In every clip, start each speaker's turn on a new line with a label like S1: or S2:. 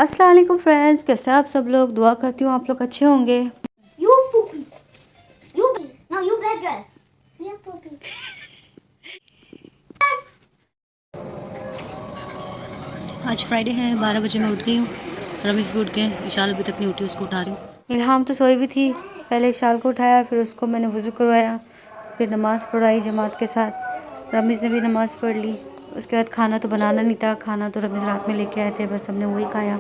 S1: अस्सलाम वालेकुम फ्रेंड्स, कैसे हैं आप सब लोग। दुआ करती हूँ आप लोग अच्छे होंगे।
S2: You poopy. You pee. Now you black girl. You poopy.
S1: आज फ्राइडे है, 12 बजे मैं उठ गई हूँ। रमीज़ भी उठ गए, इशाल अभी तक नहीं उठी, उसको उठा रही हूँ। इल्हाम तो सोई भी थी। पहले इशाल को उठाया, फिर उसको मैंने वज़ू करवाया, फिर नमाज़ पढ़ाई जमात के साथ। रमीज़ ने भी नमाज़ पढ़ ली। उसके बाद खाना तो बनाना नहीं था, खाना तो रमीज़ रात में लेके आए थे, बस हमने वही खाया।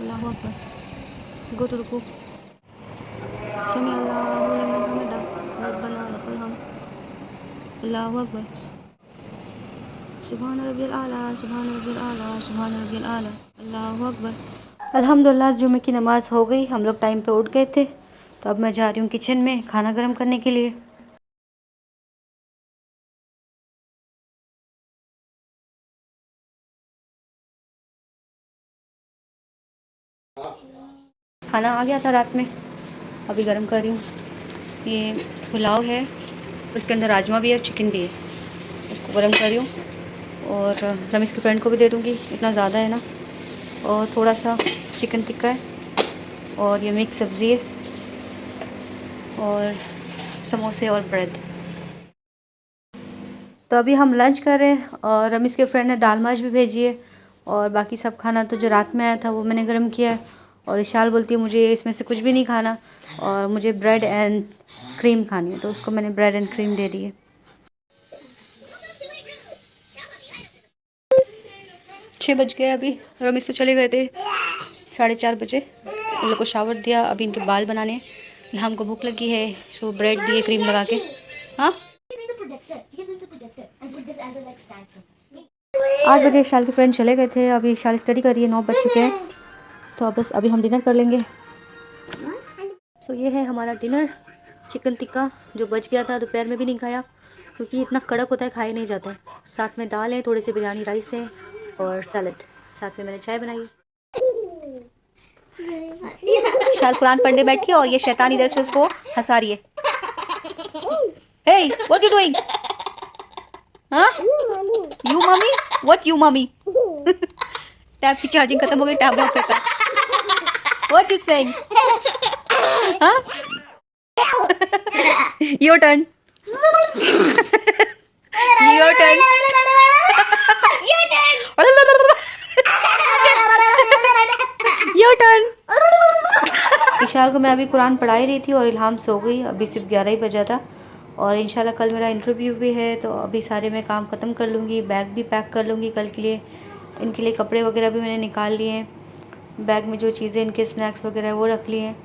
S1: अल्लाहु अकबर। गो टू रुकू। समी अल्लाहु लिमन हमिदा, रब्बना लकल हम्द। अल्लाहु अकबर। सुभान रब्बिल आला, सुभान रब्बिल आला, सुभान रब्बिल आला। अल्लाहु अकबर। अल्हम्दुलिल्लाह जुमे की नमाज़ हो गई, हम लोग टाइम पे उठ गए थे। तो अब मैं जा रही हूँ किचन में खाना गर्म करने के लिए। खाना आ गया था रात में, अभी गर्म कर रही हूँ। ये पुलाव है, उसके अंदर राजमा भी है, चिकन भी है, उसको गर्म कर रही हूँ। और रमीज़ की फ्रेंड को भी दे दूँगी, इतना ज़्यादा है ना। और थोड़ा सा चिकन टिक्का है, और ये मिक्स सब्ज़ी है, और समोसे और ब्रेड। तो अभी हम लंच कर रहे हैं, और रमीज़ के फ्रेंड ने दाल माश भी भेजी है। और बाकी सब खाना तो जो रात में आया था वो मैंने गर्म किया है। और इशाल बोलती है मुझे इसमें से कुछ भी नहीं खाना, और मुझे ब्रेड एंड क्रीम खानी है, तो उसको मैंने ब्रेड एंड क्रीम दे दी है। 6 बज गए अभी। रमीज़ तो चले गए थे 4:30 बजे। उन लोग को शावर दिया, अभी इनके बाल बनाने। हमको भूख लगी है, सो ब्रेड दिए क्रीम लगा के। हाँ, 8 बजे इशाल के फ्रेंड चले गए थे। अभी इशाल स्टडी कर रही है, 9 बज चुके हैं। तो अब बस अभी हम डिनर कर लेंगे। सो ये है हमारा डिनर, चिकन टिक्का जो बच गया था, दोपहर में भी नहीं खाया क्योंकि इतना कड़क होता है, खाया नहीं जाता है। साथ में दाल है, थोड़े से बिरयानी राइस है, और सैलड। साथ में मैंने चाय बनाई। शाल कुरान पढ़ने बैठी है और ये शैतान इधर से उसको हंसा रही है। Hey, what you doing? हाँ, you mummy, what you mummy? Tab की चार्जिंग खत्म हो गई, टैब वहाँ पे कर। What is saying? हाँ, your turn. Your turn. Your turn. Ishal को मैं अभी कुरान पढ़ा ही रही थी और इल्हाम सो गई। अभी सिर्फ 11 ही बजा था, और इंशाल्लाह कल मेरा इंटरव्यू भी है, तो अभी सारे मैं काम ख़त्म कर लूँगी, बैग भी पैक कर लूँगी कल के लिए। इनके लिए कपड़े वगैरह भी मैंने निकाल लिए हैं, बैग में जो चीज़ें इनके स्नैक्स वगैरह वो रख लिए हैं।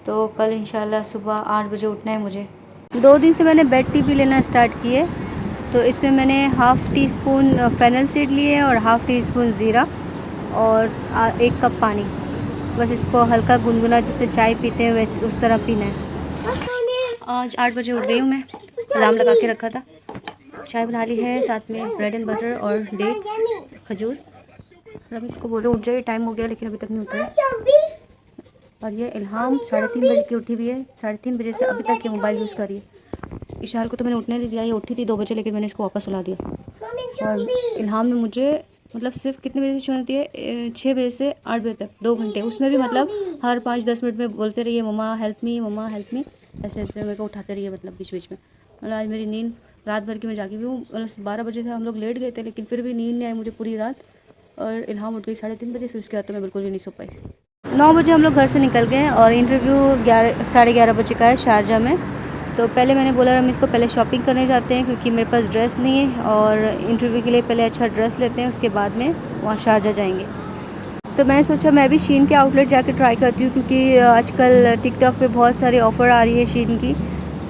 S1: तो कल इंशाल्लाह सुबह 8 बजे उठना है मुझे। 2 दिन से मैंने बेड टी भी लेना स्टार्ट किए। तो इसमें मैंने half teaspoon fennel seed लिए और हाफ़ टी स्पून ज़ीरा, और 1 कप पानी। बस इसको हल्का गुनगुना जैसे चाय पीते हैं वैसे उस तरह पीना है। आज 8 बजे उठ गई हूँ मैं, अलार्म लगा के रखा था। चाय बना ली है, साथ में ब्रेड एंड बटर और डेट्स, खजूर। रब इसको बोलो उठ जाए, टाइम हो गया लेकिन अभी तक नहीं उठा है। और ये इल्हाम 3:30 बजे की उठी हुई है, 3:30 बजे से अभी तक ये मोबाइल यूज़ कर रही है। इशाल को तो मैंने उठने नहीं दिया, ये उठी थी 2 बजे, लेकिन मैंने इसको वापस सुला दिया। और इल्हाम ने मुझे मतलब सिर्फ कितने बजे से सुनाती है, 6 बजे से 8 बजे तक 2 घंटे। उसमें भी मतलब हर 5-10 मिनट में बोलते रहिए मम्मा हेल्प मी, मम्मा हेल्प मी, ऐसे ऐसे मेरे को उठाते रहिए मतलब बीच बीच में। मतलब आज मेरी नींद रात भर की मैं जागी हुई हूँ। मतलब 12 बजे से हम लोग लेट गए थे, लेकिन फिर भी नींद नहीं आई मुझे पूरी रात। और इल्हाम उठ गई 3:30 बजे, फिर उसके बाद तो मैं बिल्कुल भी नहीं सो पाई। 9 बजे हम लोग घर से निकल गए, और इंटरव्यू 11-11:30 बजे का है शारजा में। तो पहले मैंने बोला हम इसको पहले शॉपिंग करने जाते हैं, क्योंकि मेरे पास ड्रेस नहीं है, और इंटरव्यू के लिए पहले अच्छा ड्रेस लेते हैं, उसके बाद में वहाँ शारजा जाएंगे। तो मैंने सोचा मैं भी शीन के आउटलेट जाके ट्राई करती हूँ, क्योंकि आजकल टिकटॉक पे बहुत सारे ऑफ़र आ रही है शीन की।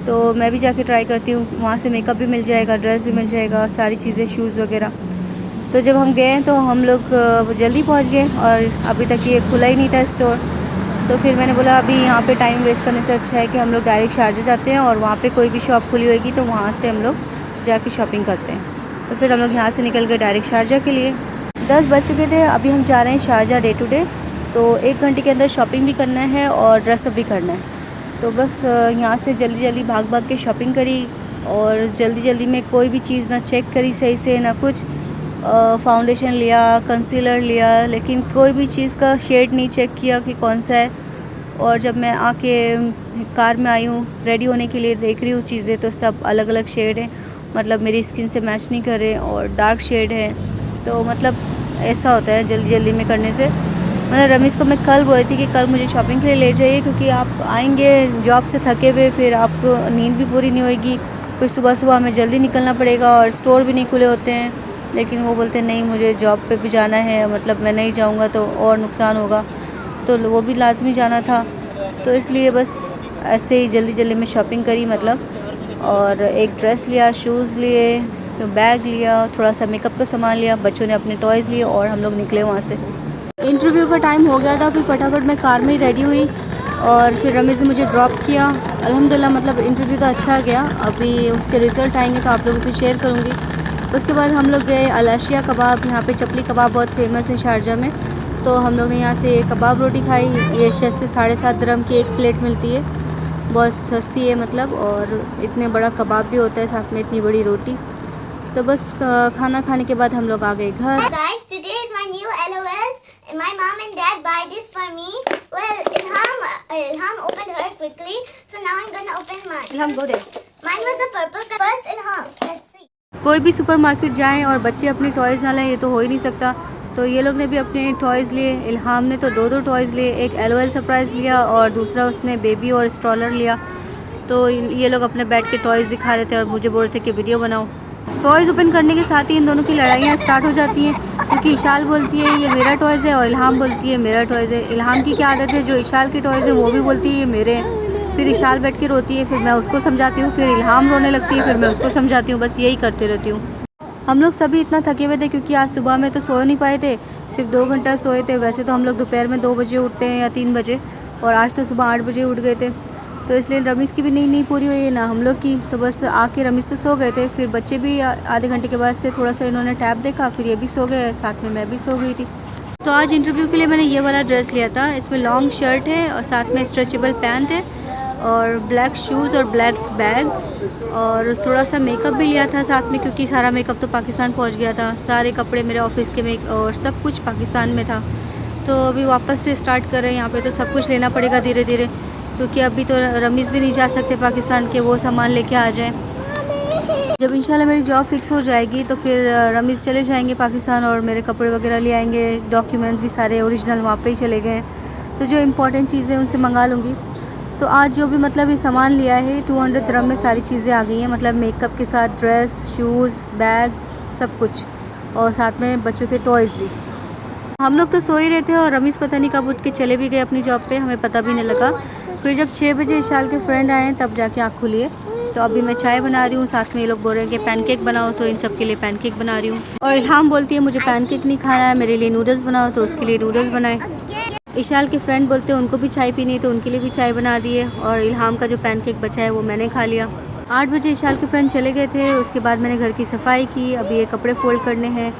S1: तो मैं भी जाके ट्राई करती हूँ, वहाँ से मेकअप भी मिल जाएगा, ड्रेस भी मिल जाएगा, सारी चीज़ें, शूज़ वगैरह। तो जब हम गए तो हम लोग जल्दी पहुँच गए, और अभी तक ये खुला ही नहीं था स्टोर। तो फिर मैंने बोला अभी यहाँ पे टाइम वेस्ट करने से अच्छा है कि हम लोग डायरेक्ट शारजा जाते हैं, और वहाँ पे कोई भी शॉप खुली होगी तो वहाँ से हम लोग जाके शॉपिंग करते हैं। तो फिर हम लोग यहाँ से निकल गए डायरेक्ट शारजा के लिए। 10 बज चुके थे, अभी हम जा रहे हैं शारजा डे टू डे। तो 1 घंटे के अंदर शॉपिंग भी करना है और ड्रेसअप भी करना है। तो बस यहाँ से जल्दी जल्दी भाग भाग के शॉपिंग करी और जल्दी जल्दी में कोई भी चीज़ ना चेक करी सही से, ना कुछ फाउंडेशन लिया, कंसीलर लिया, लेकिन कोई भी चीज़ का शेड नहीं चेक किया कि कौन सा है। और जब मैं आके कार में आई हूँ रेडी होने के लिए, देख रही हूँ चीज़ें तो सब अलग अलग शेड हैं, मतलब मेरी स्किन से मैच नहीं कर रहे और डार्क शेड है। तो मतलब ऐसा होता है जल्दी जल्दी में करने से। मतलब रमीज़ को मैं कल बोल रही थी कि कल मुझे शॉपिंग के लिए ले जाइए, क्योंकि आप आएंगे जॉब से थके हुए, फिर आपको नींद भी पूरी नहीं होएगी, फिर सुबह सुबह हमें जल्दी निकलना पड़ेगा और स्टोर भी नहीं खुले होते हैं। लेकिन वो बोलते नहीं मुझे जॉब पे भी जाना है, मतलब मैं नहीं जाऊँगा तो और नुकसान होगा, तो वो भी लाजमी जाना था। तो इसलिए बस ऐसे ही जल्दी जल्दी में शॉपिंग करी मतलब, और एक ड्रेस लिया, शूज़ लिए, बैग लिया, थोड़ा सा मेकअप का सामान लिया, बच्चों ने अपने टॉयज़ लिए और हम लोग निकले वहाँ से। इंटरव्यू का टाइम हो गया था, फिर फटाफट मैं कार में ही रेडी हुई और फिर रमीज़ ने मुझे ड्रॉप किया। अल्हम्दुलिल्लाह मतलब इंटरव्यू तो अच्छा गया। अभी उसके रिज़ल्ट आएंगे तो आप लोगों से शेयर करूँगी। उसके बाद हम लोग गए अलाशिया कबाब, यहाँ पे चपली कबाब बहुत फेमस है शारजा में। तो हम लोग ने यहाँ से कबाब रोटी खाई। ये 6 से 7.5 दिरहम की एक प्लेट मिलती है, बहुत सस्ती है मतलब, और इतने बड़ा कबाब भी होता है, साथ में इतनी बड़ी रोटी। तो बस खाना खाने के बाद हम लोग आ गए घर।
S2: Hi guys, today is my new LOL. My mom and dad buy this for me. Well, Ilham opened her quickly, so now I'm gonna open mine.
S1: Ilham, go there.
S2: Mine was the purple color. First Ilham, let's see.
S1: कोई भी supermarket जाएं और बच्चे अपने toys ना लें, ये तो हो ही नहीं सकता। तो ये लोग ने भी अपने टॉयज़ लिए। इल्हाम ने तो 2 टॉयज़ लिए, एक LOL सरप्राइज़ लिया और दूसरा उसने बेबी और स्ट्रॉलर लिया। तो ये लोग अपने बैठ के टॉयज़ दिखा रहे थे और मुझे बोल रहे थे कि वीडियो बनाओ। टॉयज़ ओपन करने के साथ ही इन दोनों की लड़ाइयाँ स्टार्ट हो जाती हैं, क्योंकि इशाल बोलती है ये मेरा टॉयज़ है और इल्हाम बोलती है मेरा टॉयज़ है। इल्हाम की क्या आदत है, जो इशाल के टॉयज़ है वो भी बोलती है ये मेरे हैं। फिर इशाल बैठ के रोती है, फिर मैं उसको समझाती हूँ, फिर इल्हाम रोने लगती है, फिर मैं उसको समझाती हूँ, बस यही करते रहती हूँ। हम लोग सभी इतना थके हुए थे क्योंकि आज सुबह में तो सो नहीं पाए थे, सिर्फ 2 घंटा सोए थे। वैसे तो हम लोग दोपहर में 2 बजे उठते हैं या 3 बजे, और आज तो सुबह 8 बजे उठ गए थे। तो इसलिए रमीज़ की भी नींद नहीं पूरी हुई है ना हम लोग की। तो बस आके रमीज़ तो सो गए थे, फिर बच्चे भी आधे घंटे के बाद से थोड़ा सा इन्होंने टैब देखा, फिर ये भी सो गए, साथ में मैं भी सो गई थी। तो आज इंटरव्यू के लिए मैंने ये वाला ड्रेस लिया था। इसमें लॉन्ग शर्ट है और साथ में स्ट्रेचेबल पैंट है और ब्लैक शूज़ और ब्लैक बैग, और थोड़ा सा मेकअप भी लिया था साथ में, क्योंकि सारा मेकअप तो पाकिस्तान पहुंच गया था। सारे कपड़े मेरे ऑफिस के और सब कुछ पाकिस्तान में था। तो अभी वापस से स्टार्ट कर रहे हैं। यहाँ पे तो सब कुछ लेना पड़ेगा धीरे धीरे, क्योंकि अभी तो रमीज़ भी नहीं जा सकते पाकिस्तान के, वो सामान लेके आ जाएँ। जब इंशाल्लाह मेरी जॉब फिक्स हो जाएगी तो फिर रमीज़ चले जाएंगे पाकिस्तान और मेरे कपड़े वगैरह ले आएंगे। डॉक्यूमेंट्स भी सारे ओरिजिनल वहाँ पे ही चले गए हैं, तो जो इम्पोर्टेंट चीज़ें उनसे मंगा लूँगी। तो आज जो भी मतलब ये सामान लिया है 200 दिरहम में सारी चीज़ें आ गई हैं, मतलब मेकअप के साथ ड्रेस, शूज़, बैग, सब कुछ, और साथ में बच्चों के टॉयज़ भी। हम लोग तो सो ही रहे थे और रमीज़ पता नहीं कब उठ के चले भी गए अपनी जॉब पे, हमें पता भी नहीं लगा। फिर जब 6 बजे इशाल के फ्रेंड आए तब जाके आँख खुली है। तो अभी मैं चाय बना रही हूँ, साथ में ये लोग बोल रहे हैं कि पैनकेक बनाओ, तो इन सब के लिए पैनकेक बना रही हूँ। और इल्हाम बोलती है मुझे पैनकेक नहीं खाना है, मेरे लिए नूडल्स बनाओ, तो उसके लिए नूडल्स बनाए। इशाल के फ्रेंड बोलते हैं उनको भी चाय पीनी है, तो उनके लिए भी चाय बना दी है। और इल्हाम का जो पैनकेक बचा है वो मैंने खा लिया। 8 बजे इशाल के फ्रेंड चले गए थे, उसके बाद मैंने घर की सफाई की। अभी ये कपड़े फोल्ड करने हैं,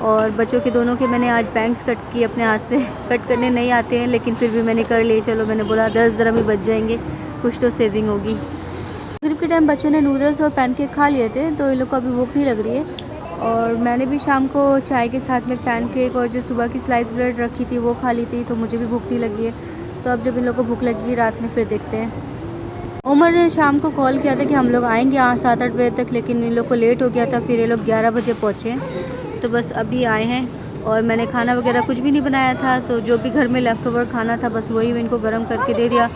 S1: और बच्चों के दोनों के मैंने आज बैंग्स कट किए अपने हाथ से। कट करने नहीं आते हैं, लेकिन फिर भी मैंने कर लिए। चलो, मैंने बोला 10 दिरहम ही बच जाएंगे, कुछ तो सेविंग होगी। मगरिब के टाइम बच्चों ने नूडल्स और पैनकेक खा लिए थे, तो इन लोग को अभी भूख नहीं लग रही है। और मैंने भी शाम को चाय के साथ में पैनकेक और जो सुबह की स्लाइस ब्रेड रखी थी वो खा ली थी, तो मुझे भी भूख नहीं लगी है। तो अब जब इन लोग को भूख लगी रात में फिर देखते हैं। उमर ने शाम को कॉल किया था कि हम लोग आएंगे 7-8 बजे तक, लेकिन इन लोग को लेट हो गया था, फिर ये लोग 11 बजे पहुँचे। तो बस अभी आए हैं, और मैंने खाना वगैरह कुछ भी नहीं बनाया था, तो जो भी घर में लेफ़्ट ओवर खाना था बस वही इनको गर्म करके दे दिया।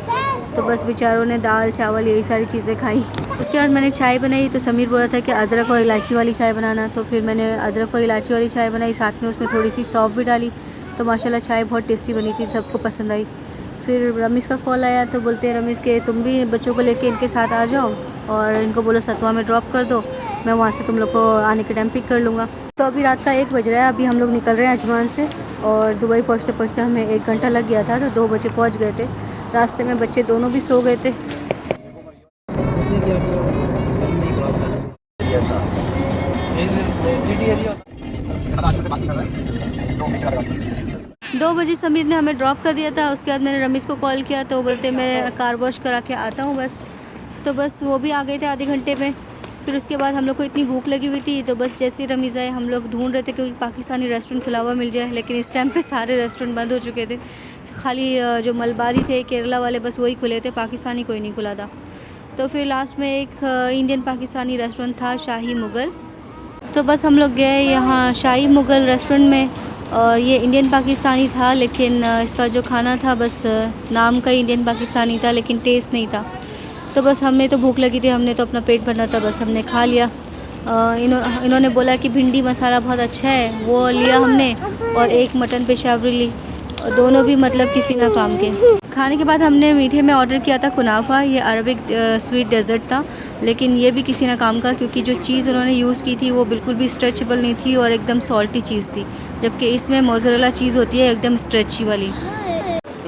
S1: तो बस बेचारों ने दाल चावल यही सारी चीज़ें खाई। उसके बाद मैंने चाय बनाई, तो समीर बोला था कि अदरक और इलायची वाली चाय बनाना, तो फिर मैंने अदरक और इलायची वाली चाय बनाई, साथ में उसमें थोड़ी सी सौंफ भी डाली। तो माशाल्लाह चाय बहुत टेस्टी बनी थी, सबको पसंद आई। फिर रमीज़ का कॉल आया, तो बोलते हैं रमीज़ के तुम भी बच्चों को लेके इनके साथ आ जाओ और इनको बोलो सतवा में ड्रॉप कर दो, मैं वहाँ से तुम लोग को आने के टाइम पिक कर लूँगा। तो अभी रात का 1 बज रहा है, अभी हम लोग निकल रहे हैं अजमान से, और दुबई पहुँचते पहुँचते हमें 1 घंटा लग गया था, तो 2 बजे पहुँच गए थे। रास्ते में बच्चे दोनों भी सो गए थे। 2 बजे समीर ने हमें ड्रॉप कर दिया था। उसके बाद मैंने रमीज़ को कॉल किया तो वो बोलते मैं कार वॉश करा के आता हूँ बस। तो बस वो भी आ गए थे आधे घंटे में। फिर उसके बाद हम लोग को इतनी भूख लगी हुई थी तो बस जैसे ही रमीज़ आए हम लोग ढूंढ रहे थे क्योंकि पाकिस्तानी रेस्टोरेंट खुला हुआ मिल जाए, लेकिन इस टाइम पे सारे रेस्टोरेंट बंद हो चुके थे। खाली जो मलबारी थे केरला वाले बस वही खुले थे, पाकिस्तानी कोई नहीं खुला था। तो फिर लास्ट में एक इंडियन पाकिस्तानी रेस्टोरेंट था, शाही मुग़ल। तो बस हम लोग गए यहाँ शाही मुग़ल रेस्टोरेंट में, और ये इंडियन पाकिस्तानी था लेकिन इसका जो खाना था बस नाम का ही इंडियन पाकिस्तानी था लेकिन टेस्ट नहीं था। तो बस हमें तो भूख लगी थी, हमने तो अपना पेट भरना था, बस हमने खा लिया। इन्होंने बोला कि भिंडी मसाला बहुत अच्छा है, वो लिया हमने, और एक मटन पेशावरी ली, और दोनों भी मतलब किसी ना काम के। खाने के बाद हमने मीठे में ऑर्डर किया था कुनाफा, ये अरबिक स्वीट डेज़र्ट था, लेकिन ये भी किसी ना काम का क्योंकि जो चीज़ उन्होंने यूज़ की थी वो बिल्कुल भी स्ट्रेचेबल नहीं थी और एकदम सॉल्टी चीज़ थी, जबकि इसमें मोज़रेला चीज़ होती है एकदम स्ट्रेची वाली।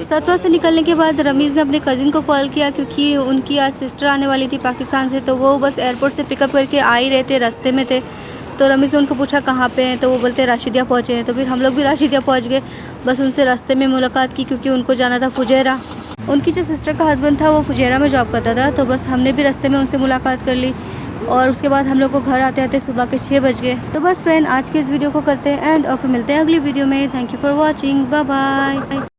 S1: सतवा से निकलने के बाद रमीज़ ने अपने कज़िन को कॉल किया क्योंकि उनकी आज सिस्टर आने वाली थी पाकिस्तान से, तो वो बस एयरपोर्ट से पिकअप करके आ ही रहे थे, रास्ते में थे। तो रमीज़ ने उनको पूछा कहाँ पे हैं, तो वो बोलते राशिदिया पहुँचे हैं। तो फिर हम लोग भी राशिदिया पहुँच गए, बस उनसे रास्ते में मुलाकात की क्योंकि उनको जाना था फुजैरा। उनकी जो सिस्टर का हस्बैंड था वो फुजैरा में जॉब करता था, तो बस हमने भी रास्ते में उनसे मुलाकात कर ली, और उसके बाद हम लोग को घर आते आते सुबह के 6 बज गए। तो बस फ्रेंड आज के इस वीडियो को करते हैं एंड और फिर मिलते हैं अगली वीडियो में। Thank you for watching, bye bye.